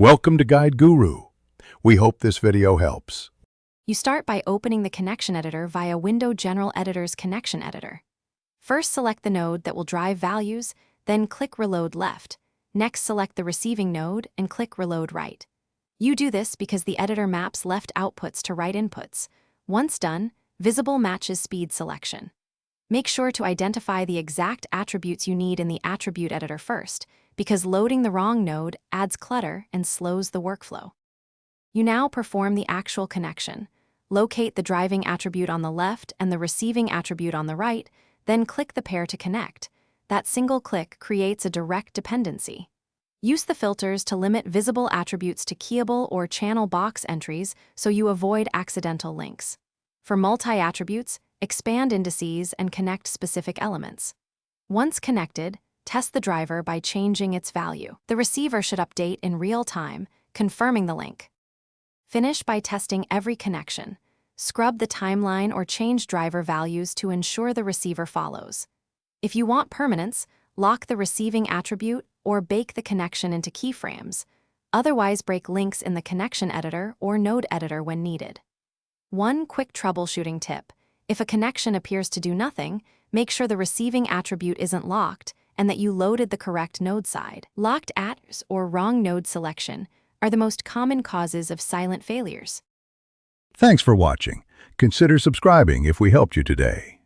Welcome to Guide Guru. We hope this video helps. You start by opening the connection editor via Window General Editor's Connection Editor. First, select the node that will drive values, then click Reload Left. Next, select the receiving node and click Reload Right. You do this because the editor maps left outputs to right inputs. Once done, Visible matches Speed selection. Make sure to identify the exact attributes you need in the attribute editor first, because loading the wrong node adds clutter and slows the workflow. You now perform the actual connection. Locate the driving attribute on the left and the receiving attribute on the right, then click the pair to connect. That single click creates a direct dependency. Use the filters to limit visible attributes to keyable or channel box entries so you avoid accidental links. For multi-attributes, expand indices and connect specific elements. Once connected, test the driver by changing its value. The receiver should update in real time, confirming the link. Finish by testing every connection. Scrub the timeline or change driver values to ensure the receiver follows. If you want permanence, lock the receiving attribute or bake the connection into keyframes. Otherwise, break links in the connection editor or node editor when needed. One quick troubleshooting tip. If a connection appears to do nothing, make sure the receiving attribute isn't locked and that you loaded the correct node side. Locked atts or wrong node selection are the most common causes of silent failures. Thanks for watching. Consider subscribing if we helped you today.